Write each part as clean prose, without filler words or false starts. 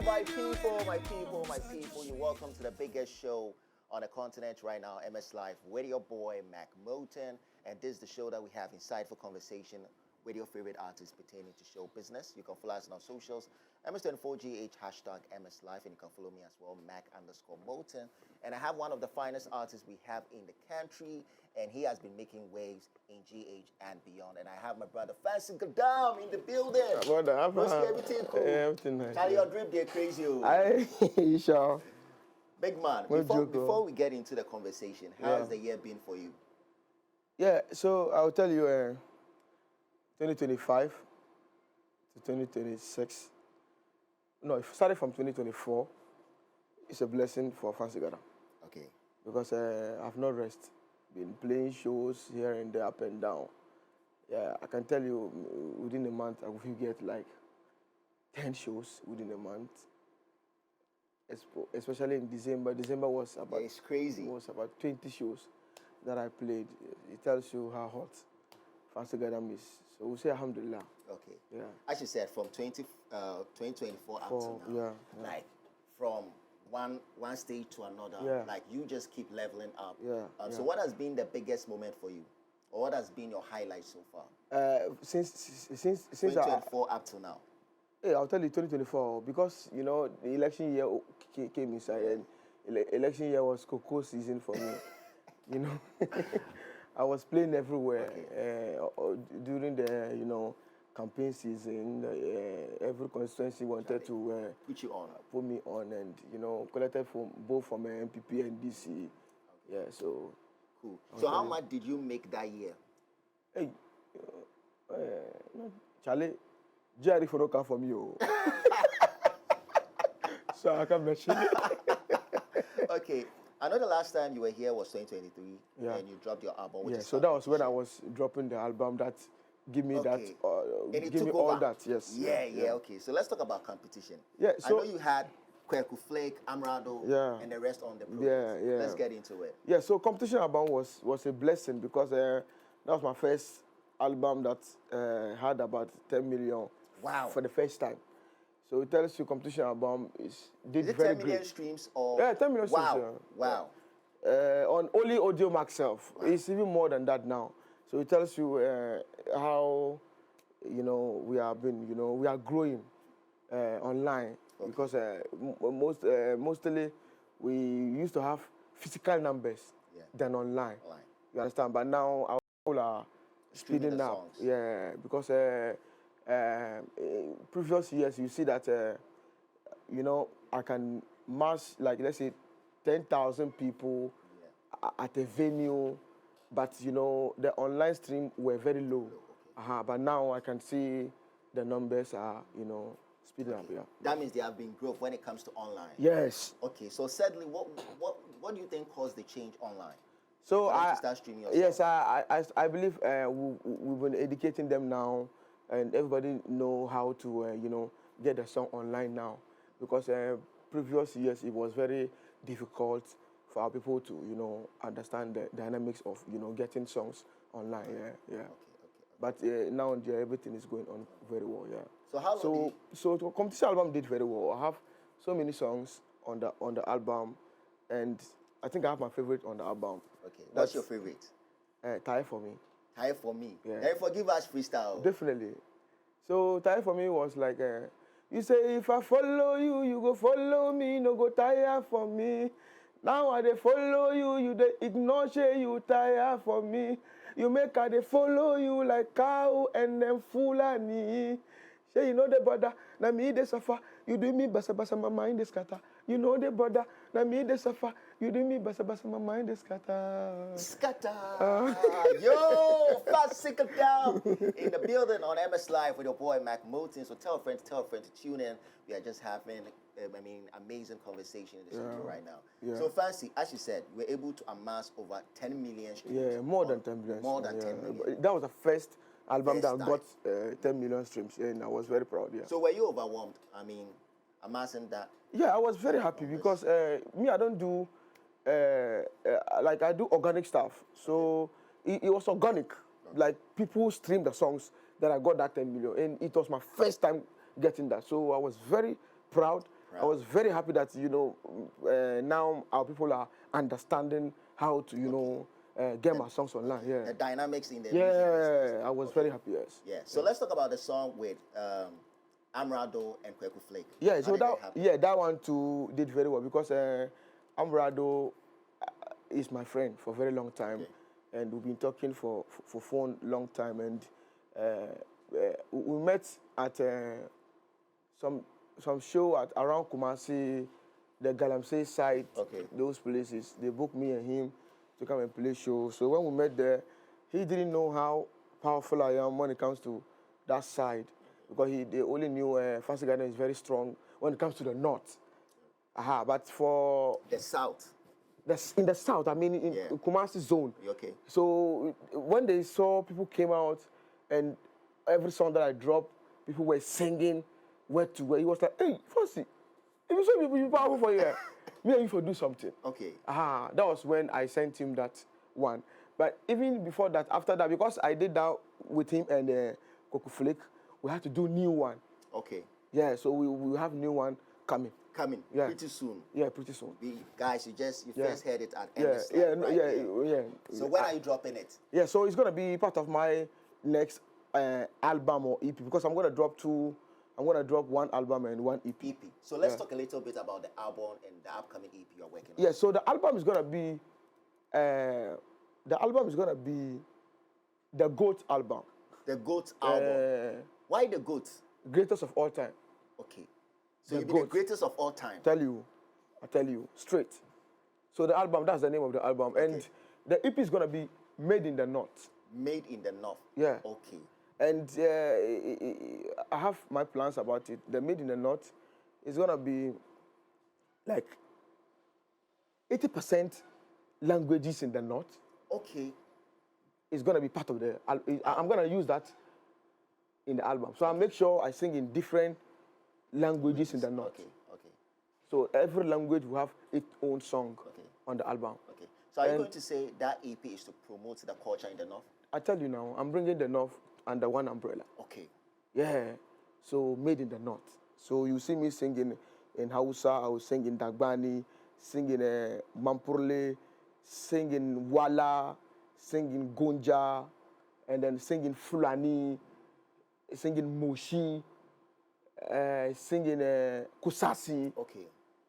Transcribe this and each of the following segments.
my people. You're welcome to the biggest show on the continent right now, MXLive, with your boy, Mark Motin. And this is the show that we have insightful conversation with your favorite artists pertaining to show business. You can follow us on our socials, MS24GH, hashtag MXLive, and you can follow me as well, Mac_Motin. And I have one of the finest artists we have in the country, and he has been making waves in GH and beyond. And I have my brother Fancy Gadam in the building. Everything cool. Everything nice. Charlie, your drip, they're crazy. You sure? Big man, before we get into the conversation, how has the year been for you? Yeah, so I'll tell you, 2025 to 2026. No, if started from 2024, it's a blessing for Fancy Gadam. Okay. Because I've not rest. Been playing shows here and there, up and down. Yeah, I can tell you, within a month, I will get like 10 shows within a month. Especially in December. December was about... It's crazy. It was about 20 shows that I played. It tells you how hot Fancy Gadam is. So we'll say alhamdulillah. Okay. Yeah. As you said, from 2024 up to now, yeah. like from one stage to another, like you just keep leveling up. So what has been the biggest moment for you? Or what has been your highlight so far? Since 2024 up to now. Hey, I'll tell you 2024, because, you know, the election year came inside, and election year was cocoa season for me. You know, I was playing everywhere during the, you know, campaign season. Every constituency wanted to put me on, and, you know, collected from both from MPP and DC. Okay. Yeah, so. Cool. So how much did you make that year? Hey, Charlie, Jerry for no come from you. So I can mention it. Okay. I know the last time you were here was 2023, and you dropped your album. Yeah, so that was when I was dropping the album that give me that, give me all that, yes. Yeah, okay. So let's talk about competition. Yeah, so I know you had Kweku Flake, Amrado, and the rest on the program. Yeah. Let's get into it. Yeah, so competition album was a blessing, because that was my first album that had about 10 million for the first time. So it tells you competition album did it very 10 million great. streams or? Yeah, 10 million streams. Wow. On only Audio Max self, it's even more than that now. So it tells you how, you know, we are growing online, because mostly we used to have physical numbers than online. You understand? But now our people are speeding up. Songs. Yeah, because previous years you see that you know, I can mass, like, let's say 10,000 people at a venue, but, you know, the online stream were very low. But now I can see the numbers are, you know, speeding up. Yeah. That means there have been growth when it comes to online. Yes. Okay. So sadly, what do you think caused the change online? So start streaming yourself? I believe we've been educating them now, and everybody know how to you know, get the song online now, because previous years it was very difficult for our people to, you know, understand the dynamics of, you know, getting songs online. Yeah. Okay. But now everything is going on very well. Yeah. So how long? So the competition album did very well. I have so many songs on the album, and I think I have my favorite on the album. Okay. What's your favorite? Tie For Me. Tie For Me. Yeah. Hey, forgive us freestyle. Definitely. So Tie For Me was like, you say, if I follow you, you go follow me, no go tire for me. Now I dey follow you, you dey ignore, say you tire for me. You make I dey follow you like cow and them fulani. Say you know the brother, na me dey suffer. You do me basa basa, my mind is scatter. You know the brother, na me dey suffer. You do me basa basa, my mind is scatter. Scatter. Yo, Fancy Gadam in the building on MXLive with your boy Mark Motin. So tell a friend to tune in. We are just having, amazing conversation in the studio right now. Yeah. So Fancy, as you said, you were able to amass over 10 million streams. Yeah, more than 10 million. More than 10 million. That was the first album that got 10 million streams, and I was very proud. Yeah. So were you overwhelmed? I mean, amassing that? Yeah, I was very happy, because me, I don't do like, I do organic stuff. So it was organic. Like, people stream the songs that I got that 10 million, and it was my first time getting that. So I was very proud, I was very happy that, you know, now our people are understanding how to, you know, get my songs online. Yeah. The dynamics in the Yeah, music business. I was very happy, yes. Yeah. So let's talk about the song with Amrado and Kweku Flake. Yeah, so that one too did very well because Amrado is my friend for a very long time. Okay. And we've been talking for phone long time, and we met at some show at around Kumasi, the Galamsey side, those places. They booked me and him to come and play show. So when we met there, he didn't know how powerful I am when it comes to that side, because they only knew Fancy Gadam is very strong when it comes to the north. But for the south. In the south, I mean, in Kumasi zone. Okay. So when they saw people came out, and every song that I dropped, people were singing word to word. He was like, "Hey, Fancy, if you saw people, you powerful for you. Me and you for do something." Okay. That was when I sent him that one. But even before that, after that, because I did that with him and Kweku Flake, we had to do new one. Okay. Yeah, so we have new one coming. Pretty soon. Yeah, pretty soon. Guys, you first heard it at MXLive. So when are you dropping it? Yeah, so it's gonna be part of my next album or EP, because I'm gonna drop one album and one EP. So let's talk a little bit about the album and the upcoming EP you're working on. Yeah, so the album is gonna be the GOAT album. The GOAT album. Why the GOAT? Greatest of all time. Okay. So you'll be the greatest of all time. I tell you, straight. So the album, that's the name of the album. Okay. And the EP is going to be Made in the North. Made in the North. Yeah. Okay. And I have my plans about it. The Made in the North is going to be like 80% languages in the North. Okay. It's going to be part of the album. I'm going to use that in the album. So I'll make sure I sing in different languages in the North. Okay. So every language will have its own song on the album. Okay. So are you going to say that EP is to promote the culture in the North? I tell you now, I'm bringing the North under one umbrella. Okay. Yeah. So Made in the North. So you see me singing in Hausa, I will sing in Dagbani, singing Mampurle, singing Wala, singing Gonja, and then singing Fulani, singing Moshi, singing Kusasi. Okay.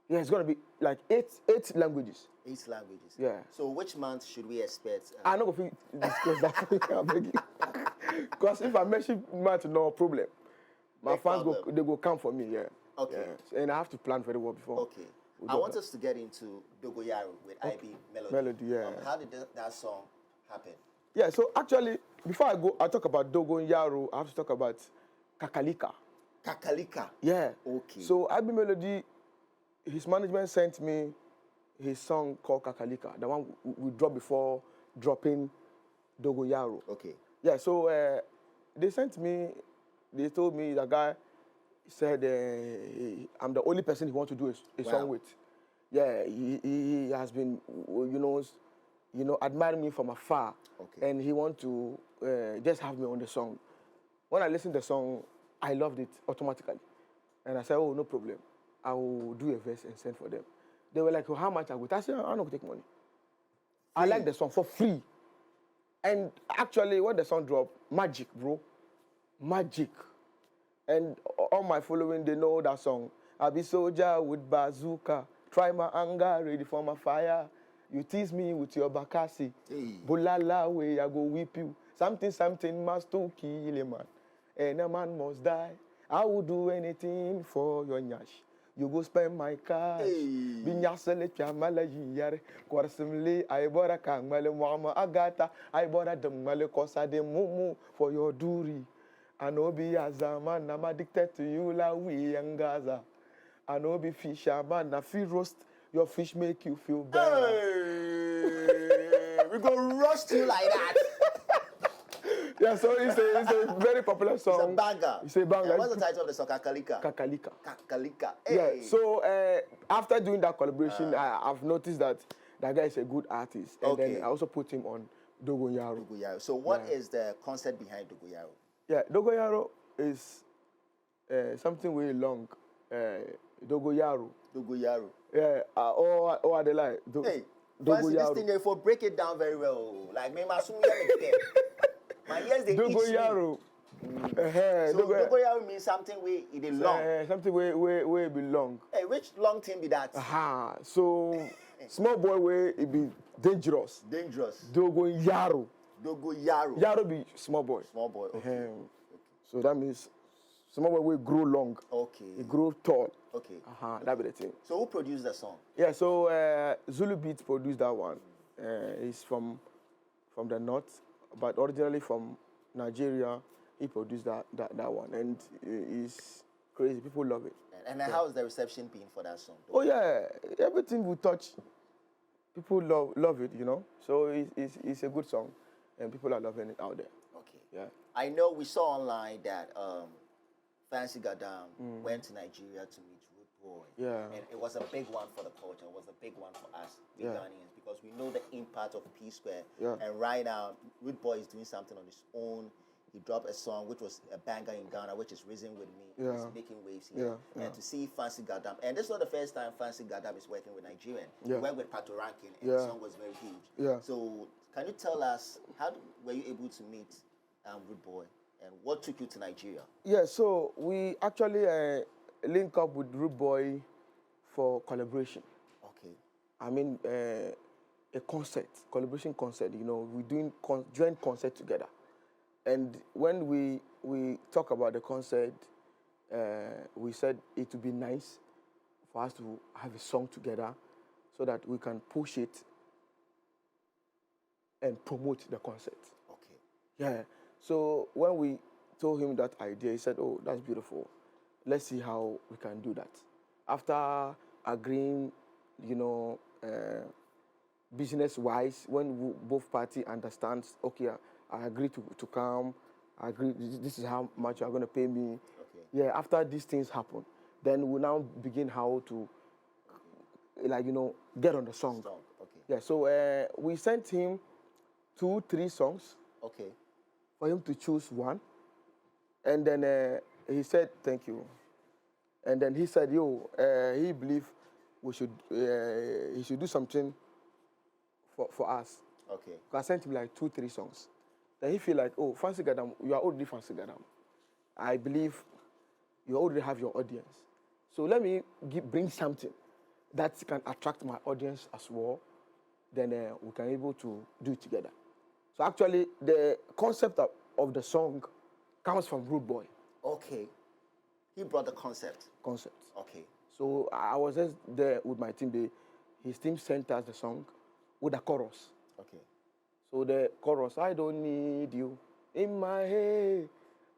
Yeah, it's going to be like eight languages. 8 languages. Yeah. So which month should we expect? I'm not going to discuss that. I beg you. Because if I mention month, no problem. My fans go come for me. Yeah. Okay. Yeah. And I have to plan very well before. Okay. I want us to get into Dogoyaro with IB Melody. Yeah. How did that song happen? Yeah. So actually, before I talk about Dogoyaro, I have to talk about Kakalika. Kakalika. Yeah. Okay. So IB Melody, his management sent me his song called Kakalika, the one we dropped before dropping Dogoyaro. Okay. Yeah. So they told me the guy said I'm the only person he wants to do a song with. Yeah. He has been admiring me from afar. Okay. And he want to just have me on the song. When I listened to the song, I loved it automatically. And I said, oh, no problem. I will do a verse and send for them. They were like, well, how much I would? I said, I'm not going to take money. I like the song for free. And actually, when the song dropped, magic, bro. Magic. And all my following, they know that song. I be soldier with bazooka. Try my anger, ready for my fire. You tease me with your bakasi. Bulala way, I go whip you. Something must to kill a man. And a man must die. I will do anything for your nyash. You go spend my cash. Binyasele chamala yare. Korsimli, I bought a kang male mama agata. I bought a demale kosa de mumu for your duri. I know be a zaman, I'm addicted to you la we and Gaza. I know be fisherman, I feel roast. Your fish make you feel better. Hey, we go roast you like that. Yeah, so it's a very popular song. It's a banger. It's a banger. And what's the title of the song? Kakalika. Kakalika. Kakalika. Hey. Yeah. So after doing that collaboration, I've noticed that that guy is a good artist, and then I also put him on Dogoyaro. So what is the concept behind Dogoyaro? Yeah, Dogoyaro is something very long. Dogoyaro. Dogoyaro. Yeah, or they like hey, Fancy, this thing if break it down very well. Like me, my ears they Dogoyaro. So Dogoyaro means something where it is long. Something where it be long. Hey, which long thing be that? So small boy where it be dangerous. Dangerous. Dogoyaro. Dogoyaro. Yaro be small boy. Small boy. Okay. So that means small boy will grow long. Okay. It grow tall. Okay. That be the thing. So who produced the song? Yeah. So Zulu Beats produced that one. He's from the north, but originally from Nigeria. He produced that one, and it's crazy. People love it. And how has the reception been for that song? Oh yeah, everything we touch, people love it. You know, so it's a good song, and people are loving it out there. Okay. Yeah. I know we saw online that Fancy Gadam went to Nigeria to meet Rude Boy. Yeah. And it was a big one for the culture. It was a big one for us, Ghanaians, because we know the impact of P Square. Yeah. And right now, Rude Boy is doing something on his own. He dropped a song which was a banger in Ghana, which is Risen With Me. Yeah. He's making waves here. Yeah. And to see Fancy Gadam, and this is not the first time Fancy Gadam is working with Nigerian. Yeah. He worked with Pato Rankin, and the song was very huge. Yeah. So can you tell us, were you able to meet Rude Boy, and what took you to Nigeria? Yeah, so we actually link up with Rude Boy for collaboration. Okay. I mean, a collaboration concert, you know, we're doing joint concert together. And when we talk about the concert, we said it would be nice for us to have a song together so that we can push it and promote the concert. Okay. Yeah. So when we told him that idea, he said, "Oh, that's beautiful. Let's see how we can do that." After agreeing, you know, business-wise, when both parties understands, okay, I agree to come. I agree. This is how much you're going to pay me. Okay. Yeah. After these things happen, then we now begin how to, like, you know, get on the song. Okay. Yeah. So we sent him 2-3 songs. Okay. For him to choose one, and then he said thank you, and then he said, he believe he should do something for us. Okay. I sent him like 2-3 songs. Then he feel like, oh, Fancy Gadam, you are already Fancy Gadam. I believe you already have your audience. So let me bring something that can attract my audience as well. Then we can able to do it together. So actually, the concept of the song comes from Rude Boy. Okay. He brought the concept. Okay. So I was just there with my team. His team sent us the song with the chorus. Okay. So the chorus, I don't need you in my head,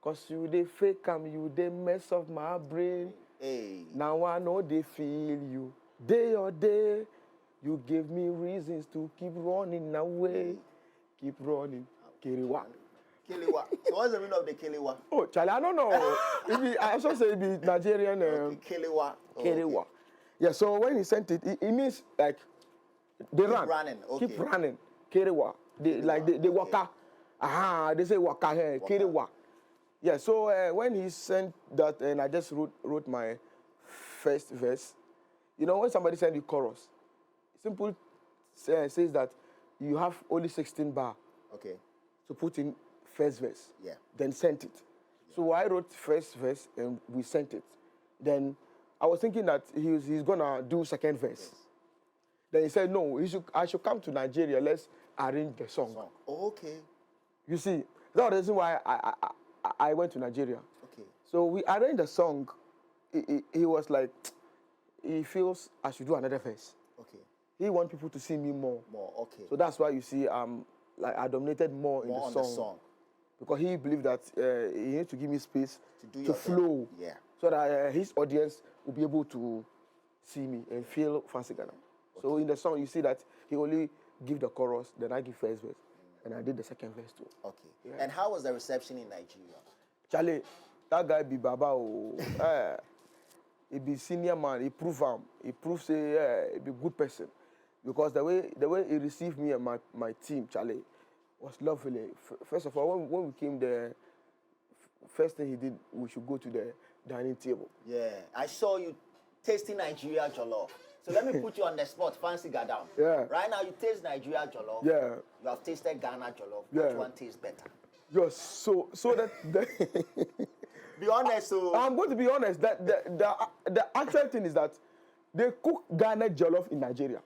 cause you they fake you they mess up my brain. Hey. Now I know they feel you. Day or day, you give me reasons to keep running away. Hey. Keep running. Kiriwa. Kiliwa. So what's the meaning of the Kiliwa? Oh, Charlie, I don't know. I should say it be Nigerian. Kiliwa. Kiriwa. Yeah, so when he sent it, it means like they Keep run. running. Okay. Keep running. Kiriwa. They waka. They say waka here. Kiriwa. Yeah, so when he sent that, and I just wrote my first verse. You know, when somebody sends you chorus, simple says that you have only 16 bar. Okay. To put in first verse. Yeah. Then sent it. Yeah. So I wrote first verse and we sent it. Then I was thinking that he's gonna do second verse. Yes. Then he said, no, I should come to Nigeria. Let's arrange the song. Okay. You see, that's the reason why I went to Nigeria. Okay. So we arranged the song. He was like, he feels I should do another verse. Okay. He wants people to see me more. Okay. So that's why you see like I dominated more in the song. Because he believed that he needs to give me space to flow. Yeah. So that his audience will be able to see me and feel Fancy Gadam. Okay. So in the song, you see that he only give the chorus, then I give first verse. And I did the second verse too. Okay. Yeah. And how was the reception in Nigeria? Charlie, that guy be Baba. He be senior man. He prove him. He proves he be good person. Because the way he received me and my team, Charlie, was lovely. First of all, when we came there, first thing he did, we should go to dining table. Yeah, I saw you tasting Nigeria jollof. So let me put you on the spot, Fancy Gadam. Yeah. Right now, you taste Nigeria jollof. Yeah. You have tasted Ghana jollof. Yeah. Which one tastes better? You're so that Be honest, so I'm going to be honest. That the actual thing is that they cook Ghana jollof in Nigeria.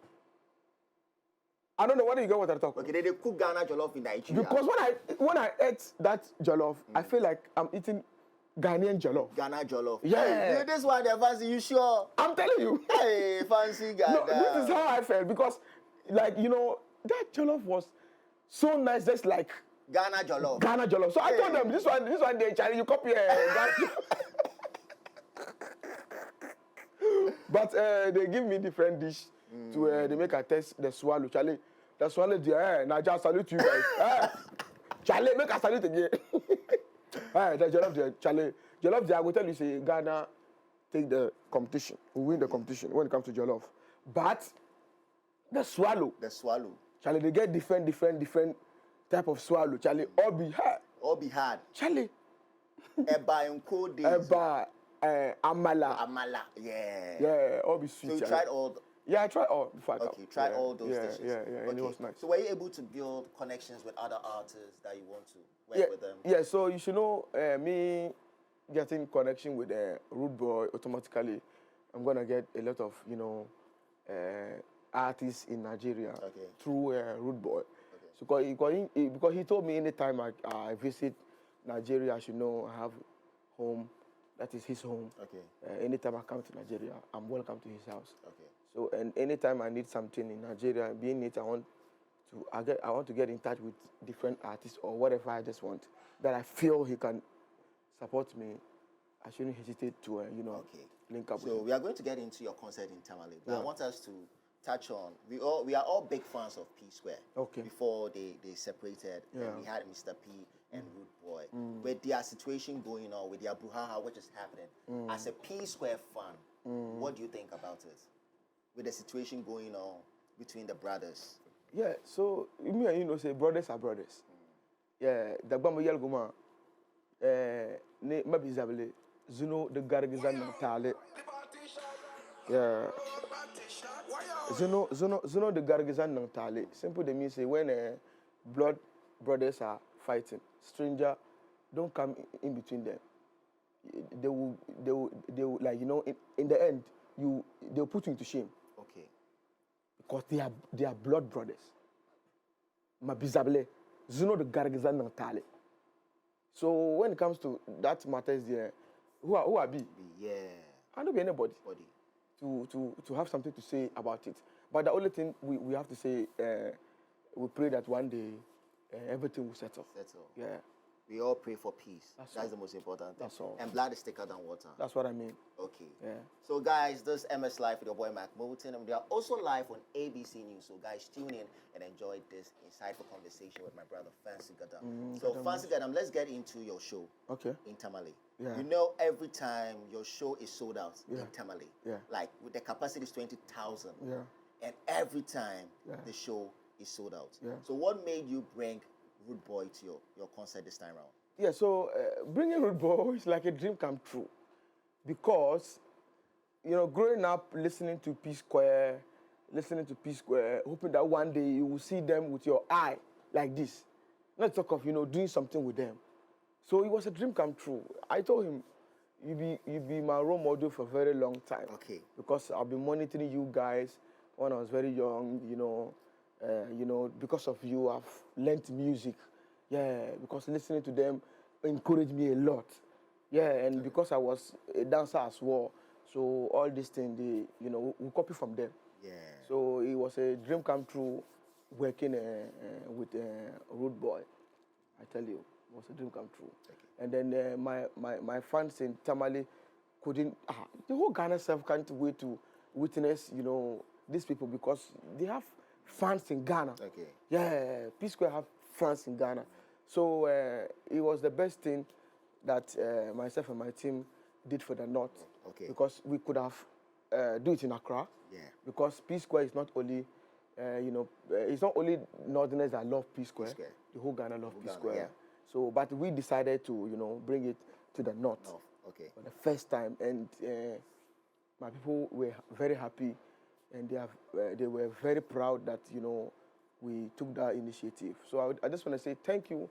I don't know whether you get what I'm talking. okay, they cook Ghana jollof in Nigeria. Because when I ate that jollof, I feel like I'm eating Ghanaian jollof. Ghana jollof. Yeah. Hey, this one, they're fancy. You sure? I'm telling you. Hey, Fancy Gadam. No, this is how I felt because, like, you know, that jollof was so nice, just like Ghana jollof. Ghana jollof. So I told them, this one, they Charlie, you copy Ghana But they give me different dish to they make a test the swallow. Charlie, the swallow, now just salute you guys. Charlie, make a salute again. The jollof there, Charlie. Jollof there, I will tell you, say Ghana take the competition, who win the competition when it comes to jollof. But the swallow, Charlie, they get different type of swallow. Charlie, all be hard. Charlie. Eba and cold days. Eba, amala. Yeah. Yeah, all be sweet. So you Charlie. tried all. Yeah, I tried all. Okay, tried all those dishes. Yeah, okay. and it was nice. So were you able to build connections with other artists that you want to work with them? Yeah, so you should know, me getting connection with Rude Boy, automatically, I'm going to get a lot of, you know, artists in Nigeria through Rude Boy. Okay. So because he told me anytime I visit Nigeria, I should know I have home, that is his home. Okay. Anytime I come to Nigeria, I'm welcome to his house. Okay. So, and anytime I need something in Nigeria, being it, I want to get in touch with different artists or whatever I just want that I feel he can support me. I shouldn't hesitate to, you know, link up with him. So we are going to get into your concert in Tamale, but I want us to touch on, we are all big fans of P Square. Okay. Before they separated, and we had Mr. P and Rude Boy. With their situation going on, with their brouhaha, what is happening, as a P Square fan, what do you think about it? With the situation going on between the brothers? Yeah, so me and you know say brothers are brothers. Yeah, the Bamba Yel Guma, ne Mabizabele, Zuno the Gargazan Tale. Yeah. Zuno the Gargazan Tale. Simple to me say when blood brothers are fighting, stranger don't come in between them. They will like, you know, in the end, they'll put you to shame. Okay. Because they are blood brothers. Mabizable, Zuno the Gargazan Tale. So when it comes to that matters there, who are B? Yeah. I don't be anybody to have something to say about it. But the only thing we have to say, we pray that one day everything will settle. Yeah. We all pray for peace. That's the most important thing. That's all. And blood is thicker than water. That's what I mean. Okay. Yeah. So guys, this is MXLive with your boy Mark Motin, and we are also live on ABC News. So guys, tune in and enjoy this insightful conversation with my brother Fancy Gadam. So Fancy Gadam, let's get into your show. Okay. In Tamale. Yeah. You know, every time your show is sold out in Tamale. Yeah. Like with the capacity is 20,000. Yeah. And every time the show is sold out. Yeah. So what made you bring Rude Boy to your concert this time around? Yeah, so bringing Rude Boy is like a dream come true. Because, you know, growing up listening to P Square, hoping that one day you will see them with your eye like this. Not talk of, you know, doing something with them. So it was a dream come true. I told him, you be my role model for a very long time. Okay. Because I've been monitoring you guys when I was very young, you know, because of you, I've learned music. Yeah, because listening to them encouraged me a lot. Yeah, and because I was a dancer as well, so all these things, we copy from them. Yeah. So it was a dream come true working with Rude Boy. I tell you, it was a dream come true. And then my fans in Tamale couldn't, the whole Ghana self can't wait to witness, you know, these people because they have fans in Ghana. Okay. Yeah, P Square have fans in Ghana. So it was the best thing that myself and my team did for the North. Okay. Because we could have do it in Accra. Yeah. Because P Square is not only, it's not only Northerners that love P Square. The whole Ghana love P Square. Yeah. So, but we decided to, bring it to the North. Okay. for the first time, and my people were very happy, and they were very proud that we took that initiative. So I just want to say thank you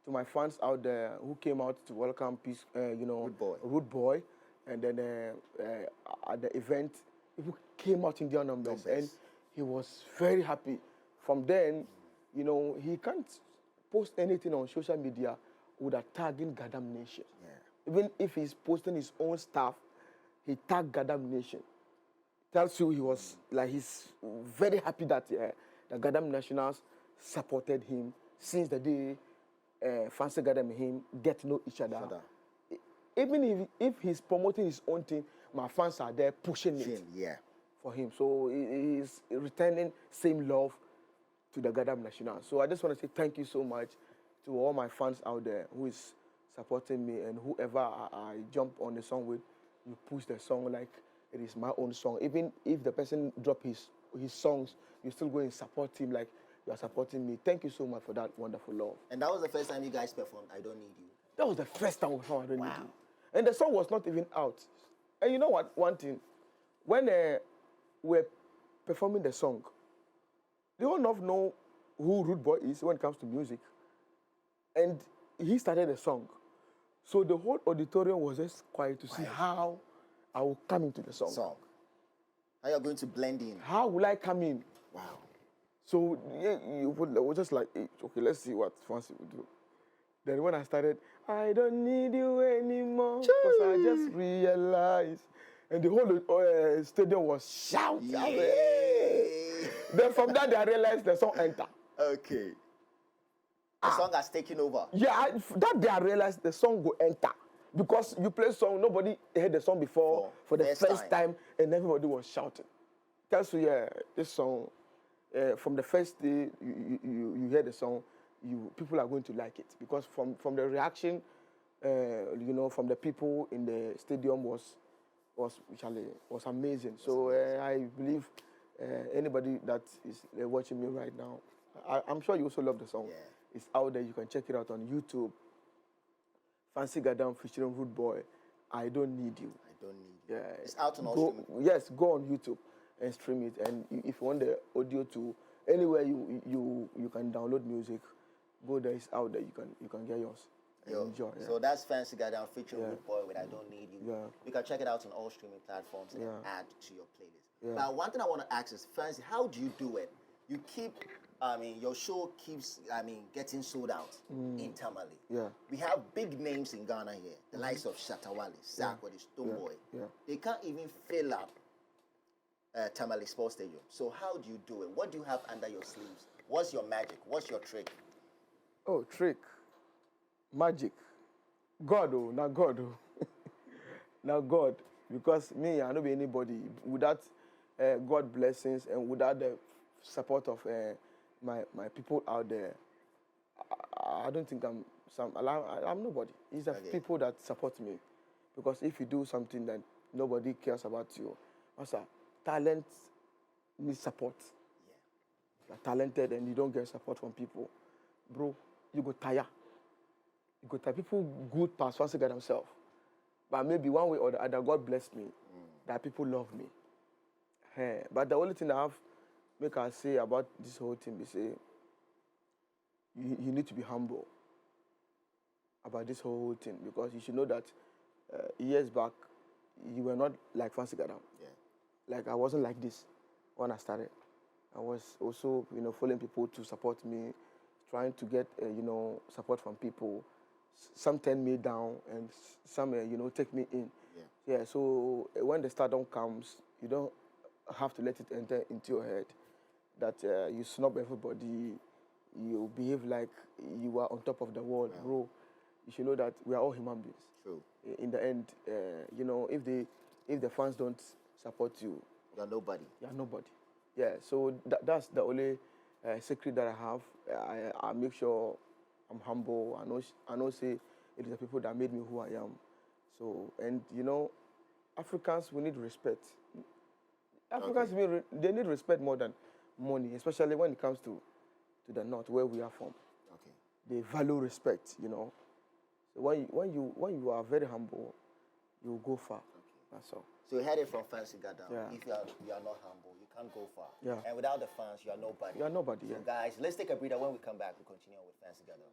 to my fans out there who came out to welcome Peace, Rude Boy, and then at the event, people came out in their numbers, and he was very happy. From then, he can't post anything on social media without tagging Gadam Nation. Yeah. Even if he's posting his own stuff, he tagged Gadam Nation. Tells you he's very happy that the Gadam Nationals supported him since the day Fancy Gadam and him get to know each other. Even if he's promoting his own thing, my fans are there pushing it for him. So he's returning same love to the Gadam National. So I just want to say thank you so much to all my fans out there who is supporting me, and whoever I jump on the song with, you push the song like it is my own song. Even if the person drop his songs, you still go and support him like you are supporting me. Thank you so much for that wonderful love. And that was the first time you guys performed I Don't Need You? That was the first time we performed I Don't Need You. And the song was not even out. And you know what? One thing, when we're performing the song, they all not know who Rude Boy is when it comes to music. And he started the song. So the whole auditorium was just quiet to see how I will come into the song. How you're going to blend in. How will I come in? Wow. So you were just like, hey, okay, let's see what Fancy will do. Then when I started, I don't need you anymore, because I just realized. And the whole stadium was shouting. Then from that, I realized the song enter. Okay. The song has taken over. Yeah, that day I realized the song will enter. Because you play song, nobody heard the song before for the first time, and everybody was shouting. Tells you, this song, from the first day you hear the song, people are going to like it. Because from the reaction, from the people in the stadium was amazing. So I believe anybody that is watching me right now, I'm sure you also love the song. Yeah. It's out there. You can check it out on YouTube. Fancy Gadam featuring Rude Boy. I Don't Need You. I Don't Need You. Yeah. It's out on all streaming. Yes, go on YouTube and stream it. And if you want the audio to anywhere you can download music, go there. It's out there. You can get yours. And enjoy. Yeah. So that's Fancy Gadam featuring Rude Boy with I Don't Need You. Yeah. You can check it out on all streaming platforms and add to your playlist. Yeah. Now, one thing I want to ask is, Fancy, how do you do it? You keep, your show keeps, getting sold out in Tamale. Yeah. We have big names in Ghana here, the likes of Shatawale, Sarkodie, Stoneboy. Yeah. They can't even fill up Tamale Sports Stadium. So how do you do it? What do you have under your sleeves? What's your magic? What's your trick? Oh, trick. Magic. God, oh, not God, oh. Now God. Because me, I don't be anybody. Without God blessings and without the support of my people out there, I don't think I'm nobody. It's the people that support me. Because if you do something that nobody cares about you, talent needs support. Yeah. You're talented and you don't get support from people, bro, you go tire. You go tire. People good past Fancy Gadam themselves. But maybe one way or the other, God blessed me that people love me. But the only thing I have make us say about this whole thing is say you need to be humble about this whole thing, because you should know that years back you were not like Fancy Gadam. Yeah. Like I wasn't like this when I started. I was also following people to support me, trying to get support from people. Some turn me down and some take me in. Yeah. So when the stardom comes, you don't have to let it enter into your head that you snub everybody, you behave like you are on top of the world, bro. You should know that we are all human beings. True. In the end, if the fans don't support you, you're nobody. You're nobody. Yeah. So that's the only secret that I have. I make sure I'm humble. I know say it is the people that made me who I am. So, and Africans, we need respect. Africans, they need respect more than money, especially when it comes to the north, where we are from. Okay. They value respect, So when you are very humble you'll go far. That's all. So you heard it from Fancy Gadam. Yeah. If you are not humble, you can't go far. Yeah. And without the fans, you are nobody. You are nobody. So Yeah. guys, let's take a breather. When we come back, we'll continue with Fancy Gadam.